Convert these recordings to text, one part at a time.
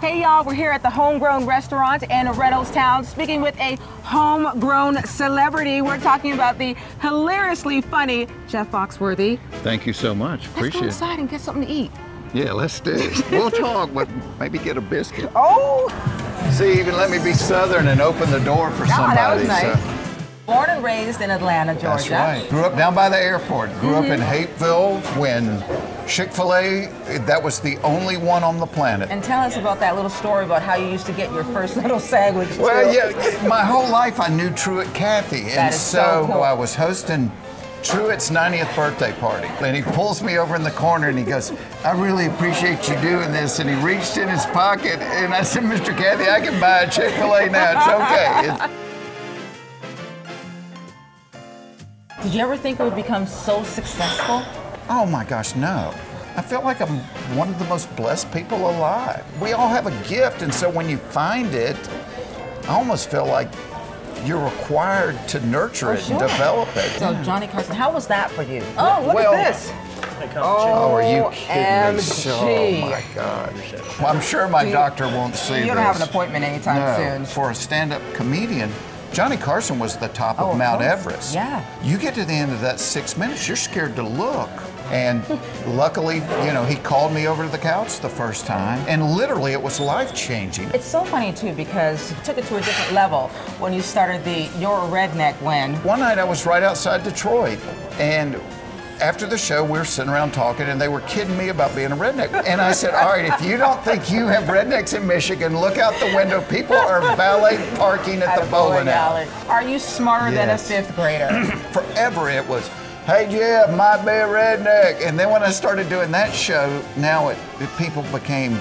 Hey y'all, we're here at the Homegrown restaurant in Reynoldstown speaking with a homegrown celebrity. We're talking about the hilariously funny Jeff Foxworthy. Thank you so much. Appreciate it. Let's go inside and get something to eat. Yeah, let's do it. We'll talk, but maybe get a biscuit. Oh! See, even let me be Southern and open the door for somebody. That was nice. So. Born and raised in Atlanta, Georgia. That's right. Grew up down by the airport. Grew up in Hapeville when Chick-fil-A, that was the only one on the planet. And tell us about that little story about how you used to get your first little sandwich. Well, yeah, my whole life I knew Truett Cathy. And so cool. I was hosting Truett's 90th birthday party. And he pulls me over in the corner and he goes, I really appreciate you doing this. And he reached in his pocket and I said, Mr. Cathy, I can buy a Chick-fil-A now, it's okay. Did you ever think it would become so successful? Oh my gosh, no. I feel like I'm one of the most blessed people alive. We all have a gift, and so when you find it, I almost feel like you're required to nurture it and develop it. So Johnny Carson, how was that for you? Oh, look at this. Oh, are you kidding me? Oh my God. Well, I'm sure my doctor won't see this. You don't have an appointment anytime soon. For a stand-up comedian, Johnny Carson was the top of Mount Everest. Yeah. You get to the end of that 6 minutes, you're scared to look. And luckily, you know, he called me over to the couch the first time, and literally it was life-changing. It's so funny, too, because you took it to a different level when you started the You're a Redneck when. One night I was right outside Detroit, and after the show, we were sitting around talking, and they were kidding me about being a redneck. And I said, all right, if you don't think you have rednecks in Michigan, look out the window. People are valet parking at the bowling alley. Are you smarter than a fifth grader? Forever it was, hey, Jeff, might be a redneck. And then when I started doing that show, now people became,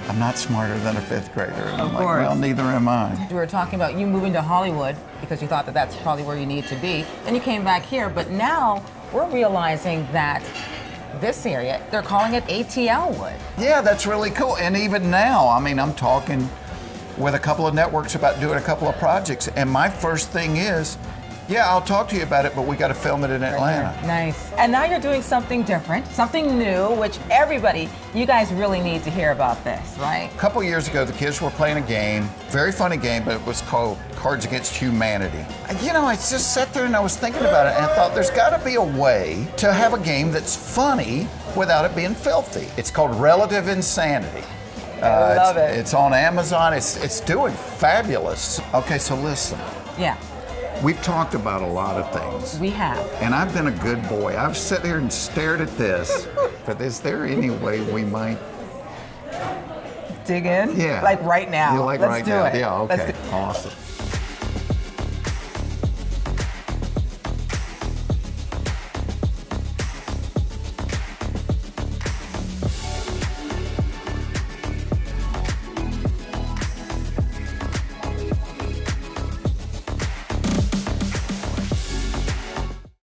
I'm not smarter than a fifth grader. And I'm like, well, neither am I. We were talking about you moving to Hollywood because you thought that that's probably where you need to be. Then you came back here, but now we're realizing that this area, they're calling it ATL Wood. Yeah, that's really cool. And even now, I mean, I'm talking with a couple of networks about doing a couple of projects. And my first thing is, yeah, I'll talk to you about it, but we got to film it in Atlanta. Nice. And now you're doing something different, something new, which everybody, you guys really need to hear about this, right? A couple years ago, the kids were playing a game, very funny game, but it was called Cards Against Humanity. You know, I just sat there and I was thinking about it, and I thought there's got to be a way to have a game that's funny without it being filthy. It's called Relative Insanity. I love it. It's on Amazon. It's doing fabulous. Okay, so listen. Yeah. We've talked about a lot of things. We have. And I've been a good boy. I've sat here and stared at this. But is there any way we might dig in? Yeah. Like right now. Yeah, like Let's right do now. it. Yeah, okay. Awesome.